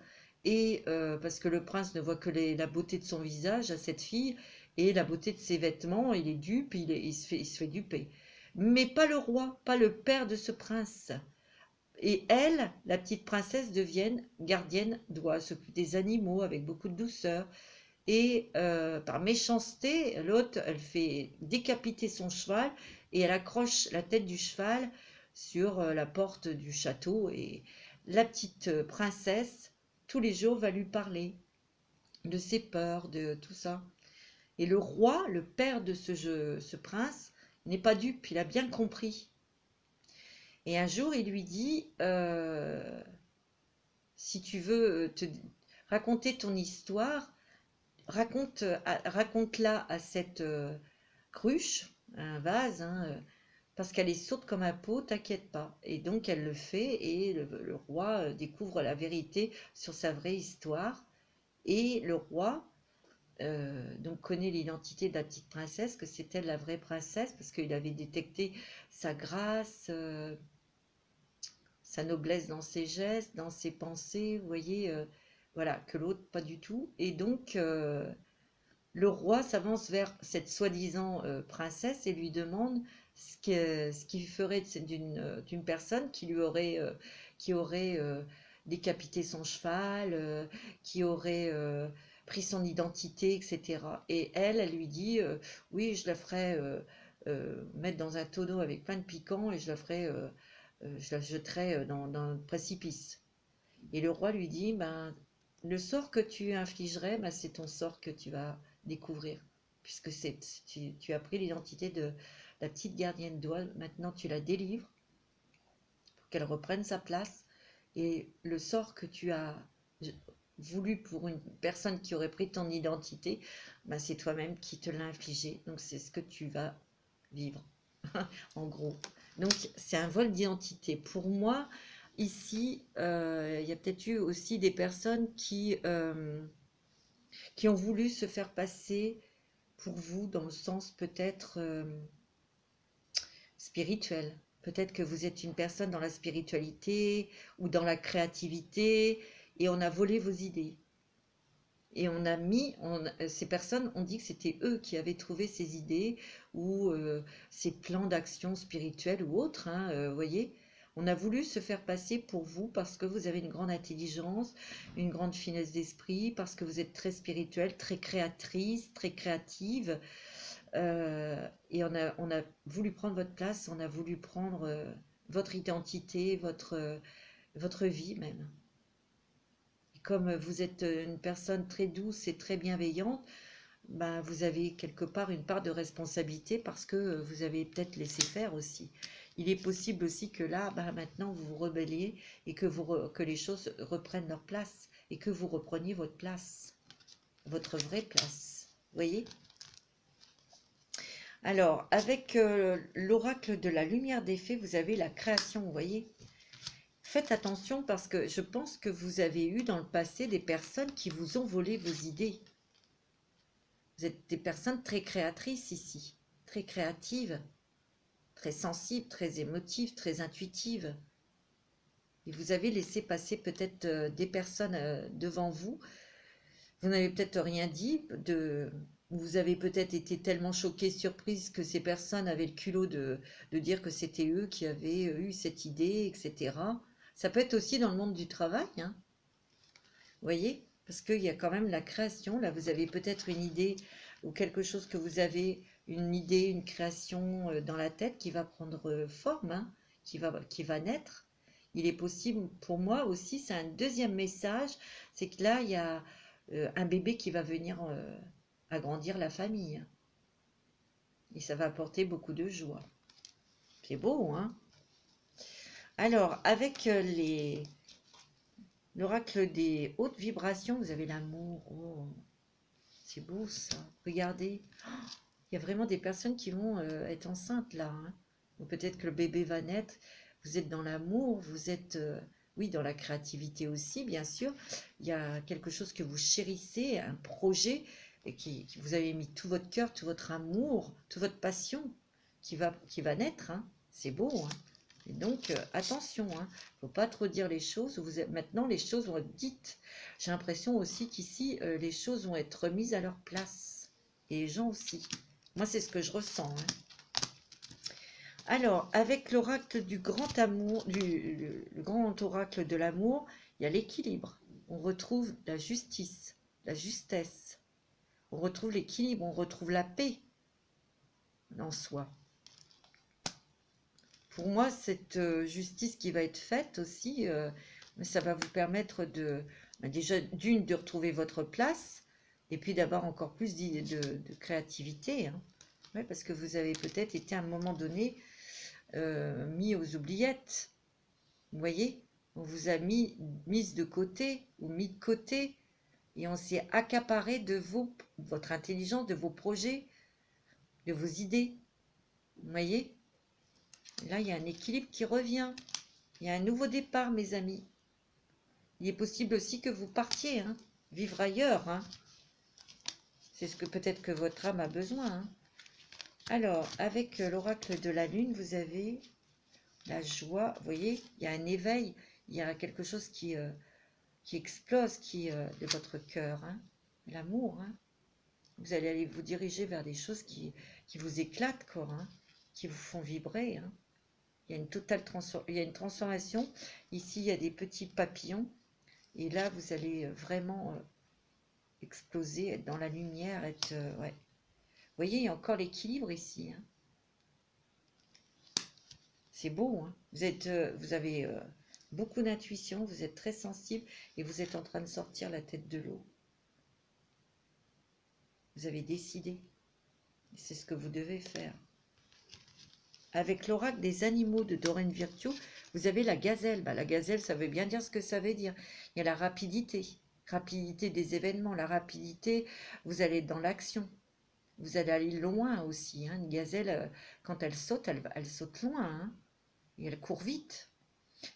et parce que le prince ne voit que la beauté de son visage à cette fille, et la beauté de ses vêtements, il est dupe, il se fait duper. Mais pas le roi, pas le père de ce prince. Et elle, la petite princesse, devient gardienne, doit s'occuper des animaux avec beaucoup de douceur. Et par méchanceté, l'autre, elle fait décapiter son cheval et elle accroche la tête du cheval sur la porte du château. Et la petite princesse, tous les jours, va lui parler de ses peurs, de tout ça. Et le roi, le père de ce prince, n'est pas dupe, il a bien compris. Et un jour, il lui dit, si tu veux te raconter ton histoire, raconte-la à cette cruche, un vase, hein, parce qu'elle est sourde comme un pot, t'inquiète pas. Et donc elle le fait, et le roi découvre la vérité sur sa vraie histoire. Et le roi donc connaît l'identité de la petite princesse, que c'est elle la vraie princesse, parce qu'il avait détecté sa grâce, sa noblesse dans ses gestes, dans ses pensées, vous voyez, voilà, que l'autre pas du tout. Et donc le roi s'avance vers cette soi-disant princesse et lui demande ce qu'il ferait d'une personne qui aurait décapité son cheval, qui aurait pris son identité, etc. Et elle lui dit oui, je la ferai mettre dans un tonneau avec plein de piquants, et je la jetterai dans le précipice. Et le roi lui dit, ben, le sort que tu infligerais, ben, c'est ton sort que tu vas découvrir, puisque tu as pris l'identité de la petite gardienne d'oie, maintenant tu la délivres pour qu'elle reprenne sa place, et le sort que tu as voulu pour une personne qui aurait pris ton identité, ben, c'est toi-même qui te l'a infligé, donc c'est ce que tu vas vivre. en gros. Donc, c'est un vol d'identité. Pour moi, ici, il y a peut-être eu aussi des personnes qui ont voulu se faire passer pour vous dans le sens peut-être spirituel. Peut-être que vous êtes une personne dans la spiritualité ou dans la créativité et on a volé vos idées. Et on a mis, ces personnes ont dit que c'était eux qui avaient trouvé ces idées ou ces plans d'action spirituels ou autres, hein, voyez. On a voulu se faire passer pour vous parce que vous avez une grande intelligence, une grande finesse d'esprit, parce que vous êtes très spirituelle, très créatrice, très créative. Et on a voulu prendre votre place, on a voulu prendre votre identité, votre vie même. Comme vous êtes une personne très douce et très bienveillante, ben, vous avez quelque part une part de responsabilité parce que vous avez peut-être laissé faire aussi. Il est possible aussi que là, ben, maintenant, vous vous rebelliez et que les choses reprennent leur place et que vous repreniez votre place, votre vraie place. Vous voyez? Alors, avec l'oracle de la lumière des fées, vous avez la création, vous voyez? Faites attention parce que je pense que vous avez eu dans le passé des personnes qui vous ont volé vos idées. Vous êtes des personnes très créatrices ici, très créatives, très sensibles, très émotives, très intuitives. Et vous avez laissé passer peut-être des personnes devant vous. Vous n'avez peut-être rien dit, vous avez peut-être été tellement choquée, surprise que ces personnes avaient le culot de dire que c'était eux qui avaient eu cette idée, etc. Ça peut être aussi dans le monde du travail, hein. Vous voyez? Parce qu'il y a quand même la création. Là, vous avez peut-être une idée ou quelque chose que vous avez, une idée, une création dans la tête qui va prendre forme, hein, qui va naître. Il est possible, pour moi aussi, c'est un deuxième message, c'est que là, il y a un bébé qui va venir agrandir la famille. Et ça va apporter beaucoup de joie. C'est beau, hein? Alors, avec l'oracle des hautes vibrations, vous avez l'amour. Oh, c'est beau ça. Regardez. Il y a vraiment des personnes qui vont être enceintes là, hein. Ou peut-être que le bébé va naître. Vous êtes dans l'amour, vous êtes, oui, dans la créativité aussi, bien sûr. Il y a quelque chose que vous chérissez, un projet, et qui vous avez mis tout votre cœur, tout votre amour, toute votre passion qui va naître, hein. C'est beau, hein. Et donc, attention, hein. Il ne faut pas trop dire les choses. Maintenant, les choses vont être dites. J'ai l'impression aussi qu'ici, les choses vont être remises à leur place. Et les gens aussi. Moi, c'est ce que je ressens, hein. Alors, avec l'oracle du grand amour, le grand oracle de l'amour, il y a l'équilibre. On retrouve la justice, la justesse. On retrouve l'équilibre, on retrouve la paix en soi. Pour moi, cette justice qui va être faite aussi, ça va vous permettre déjà de retrouver votre place et puis d'avoir encore plus de créativité, hein. Ouais, parce que vous avez peut-être été à un moment donné mis aux oubliettes. Vous voyez, on vous a mise de côté ou mis de côté et on s'est accaparé de votre intelligence, de vos projets, de vos idées. Vous voyez, là, il y a un équilibre qui revient. Il y a un nouveau départ, mes amis. Il est possible aussi que vous partiez, hein, vivre ailleurs, hein. C'est ce que peut-être que votre âme a besoin, hein. Alors, avec l'oracle de la lune, vous avez la joie. Vous voyez, il y a un éveil, il y a quelque chose qui explose de votre cœur, hein. L'amour, hein. Vous allez aller vous diriger vers des choses qui vous éclatent, quoi, hein, qui vous font vibrer, hein. Il y a il y a une transformation. Ici, il y a des petits papillons. Et là, vous allez vraiment exploser, être dans la lumière, être... ouais. Vous voyez, il y a encore l'équilibre ici, hein. C'est beau, hein. Vous avez beaucoup d'intuition, vous êtes très sensible et vous êtes en train de sortir la tête de l'eau. Vous avez décidé. C'est ce que vous devez faire. Avec l'oracle des animaux de Doreen Virtue, vous avez la gazelle. Bah, la gazelle, ça veut bien dire ce que ça veut dire. Il y a la rapidité des événements, la rapidité, vous allez être dans l'action. Vous allez aller loin aussi. Hein. Une gazelle, quand elle saute, elle saute loin. Hein. Et elle court vite.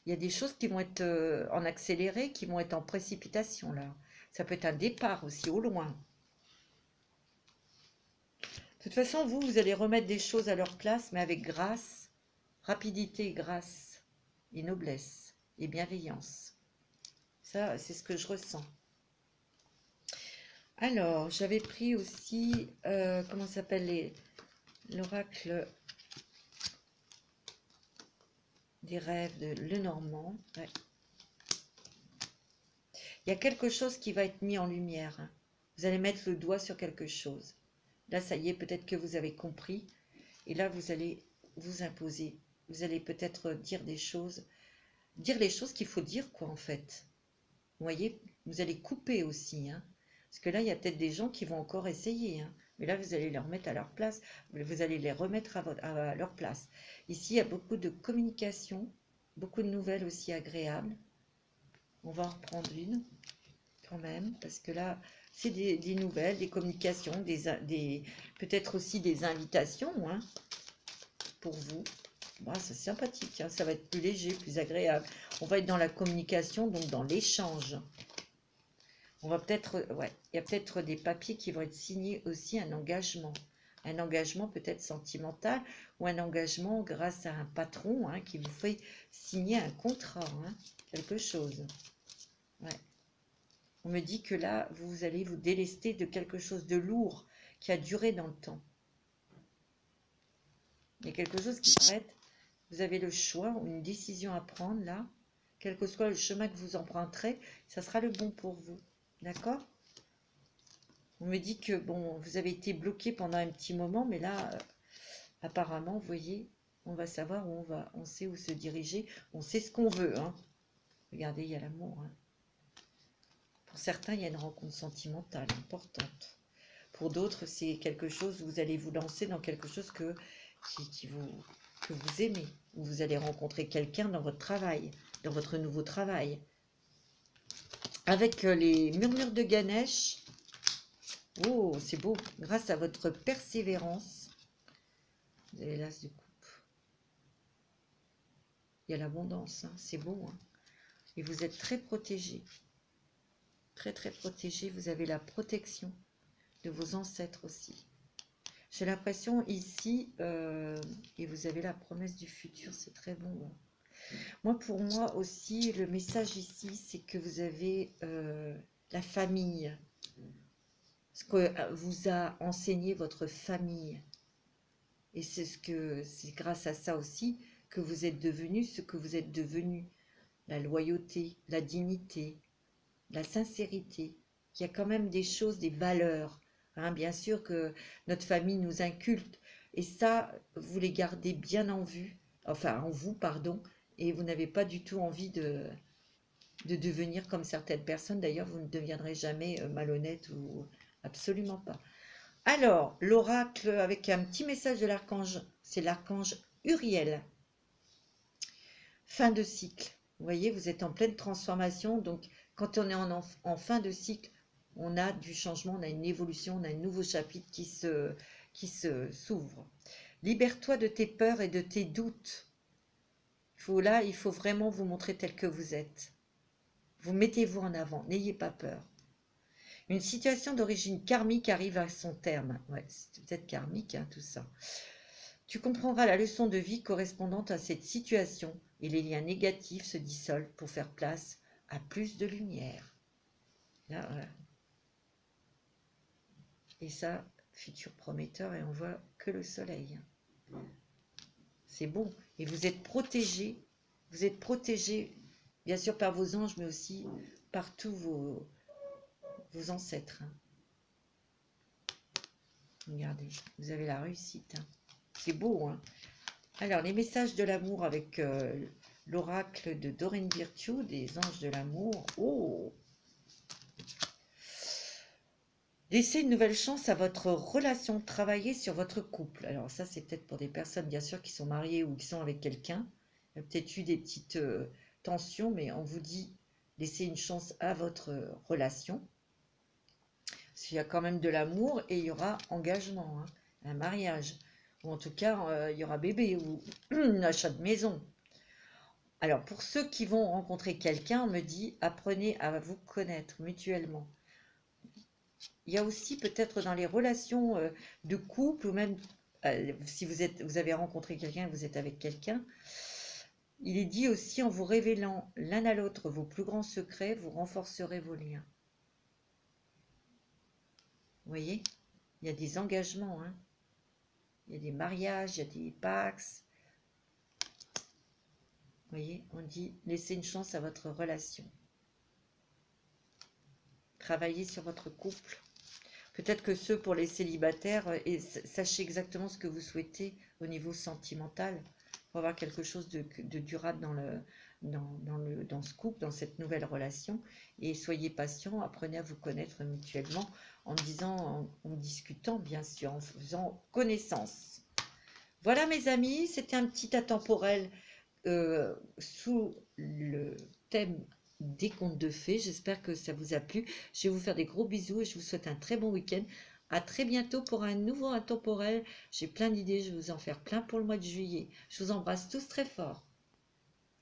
Il y a des choses qui vont être en accéléré, qui vont être en précipitation là. Ça peut être un départ aussi au loin. De toute façon, vous allez remettre des choses à leur place, mais avec grâce, rapidité, grâce et noblesse et bienveillance. Ça, c'est ce que je ressens. Alors, j'avais pris aussi, comment ça s'appelle, l'oracle des rêves de Lenormand. Ouais. Il y a quelque chose qui va être mis en lumière. Hein. Vous allez mettre le doigt sur quelque chose. Là, ça y est, peut-être que vous avez compris. Et là, vous allez vous imposer. Vous allez peut-être dire des choses, dire les choses qu'il faut dire, quoi, en fait. Vous voyez, vous allez couper aussi. Hein. Parce que là, il y a peut-être des gens qui vont encore essayer. Hein. Mais là, vous allez les remettre à leur place. Vous allez les remettre à leur place. Ici, il y a beaucoup de communication, beaucoup de nouvelles aussi agréables. On va en reprendre une quand même, parce que là, c'est des nouvelles, des communications, peut-être aussi des invitations hein, pour vous. Bon, c'est sympathique, hein, ça va être plus léger, plus agréable. On va être dans la communication, donc dans l'échange. On va peut-être, ouais, il y a peut-être des papiers qui vont être signés aussi, un engagement. Un engagement peut-être sentimental ou un engagement grâce à un patron hein, qui vous fait signer un contrat, hein, quelque chose. Ouais. On me dit que là, vous allez vous délester de quelque chose de lourd qui a duré dans le temps. Il y a quelque chose qui s'arrête. Vous avez le choix ou une décision à prendre là. Quel que soit le chemin que vous emprunterez, ça sera le bon pour vous. D'accord? On me dit que, bon, vous avez été bloqué pendant un petit moment, mais là, apparemment, vous voyez, on va savoir où on va. On sait où se diriger. On sait ce qu'on veut. Hein. Regardez, il y a l'amour. Hein. Pour certains, il y a une rencontre sentimentale importante. Pour d'autres, c'est quelque chose, vous allez vous lancer dans quelque chose que vous aimez. Vous allez rencontrer quelqu'un dans votre travail, dans votre nouveau travail. Avec les murmures de Ganesh, oh, c'est beau, grâce à votre persévérance, vous avez l'as de coupe. Il y a l'abondance, hein, c'est beau. Hein. Et vous êtes très protégé. Très, très protégé. Vous avez la protection de vos ancêtres aussi. J'ai l'impression ici, et vous avez la promesse du futur, c'est très bon. Hein. Moi, pour moi aussi, le message ici, c'est que vous avez la famille. Ce que vous a enseigné votre famille. Et c'est grâce à ça aussi que vous êtes devenu ce que vous êtes devenu. La loyauté, la dignité, la sincérité. Il y a quand même des choses, des valeurs. Hein, bien sûr que notre famille nous inculte. Et ça, vous les gardez bien en vue. Enfin, en vous, pardon. Et vous n'avez pas du tout envie de devenir comme certaines personnes. D'ailleurs, vous ne deviendrez jamais malhonnête ou absolument pas. Alors, l'oracle avec un petit message de l'archange, c'est l'archange Uriel. Fin de cycle. Vous voyez, vous êtes en pleine transformation. Donc, quand on est en fin de cycle, on a du changement, on a une évolution, on a un nouveau chapitre qui s'ouvre. Libère-toi de tes peurs et de tes doutes. Là, il faut vraiment vous montrer tel que vous êtes. Vous mettez-vous en avant, n'ayez pas peur. Une situation d'origine karmique arrive à son terme. Ouais, c'est peut-être karmique, hein, tout ça. Tu comprendras la leçon de vie correspondante à cette situation et les liens négatifs se dissolvent pour faire place à plus de lumière. Là, voilà. Et ça, futur prometteur, et on voit que le soleil. C'est bon. Et vous êtes protégés. Vous êtes protégés, bien sûr, par vos anges, mais aussi par tous vos ancêtres. Regardez, vous avez la réussite. Hein. C'est beau, hein. Alors, les messages de l'amour avec l'oracle de Doreen Virtue, des anges de l'amour. Oh! Laissez une nouvelle chance à votre relation, travaillez sur votre couple. Alors ça, c'est peut-être pour des personnes, bien sûr, qui sont mariées ou qui sont avec quelqu'un. Il y a peut-être eu des petites tensions, mais on vous dit, laissez une chance à votre relation. S'il y a quand même de l'amour et il y aura engagement, hein, un mariage. Ou en tout cas, il y aura bébé ou un achat de maison. Alors, pour ceux qui vont rencontrer quelqu'un, on me dit, apprenez à vous connaître mutuellement. Il y a aussi peut-être dans les relations de couple, ou même si vous avez rencontré quelqu'un, vous êtes avec quelqu'un, il est dit aussi en vous révélant l'un à l'autre vos plus grands secrets, vous renforcerez vos liens. Vous voyez, il y a des engagements, hein. Il y a des mariages, il y a des pax. Vous voyez, on dit laissez une chance à votre relation. Travaillez sur votre couple. Peut-être que ceux pour les célibataires, et sachez exactement ce que vous souhaitez au niveau sentimental pour avoir quelque chose de durable dans ce couple, dans cette nouvelle relation. Et soyez patient, apprenez à vous connaître mutuellement en discutant bien sûr, en faisant connaissance. Voilà mes amis, c'était un petit intemporel sous le thème des contes de fées. J'espère que ça vous a plu. Je vais vous faire des gros bisous et je vous souhaite un très bon week-end. À très bientôt pour un nouveau intemporel. J'ai plein d'idées, je vais vous en faire plein pour le mois de juillet. Je vous embrasse tous très fort.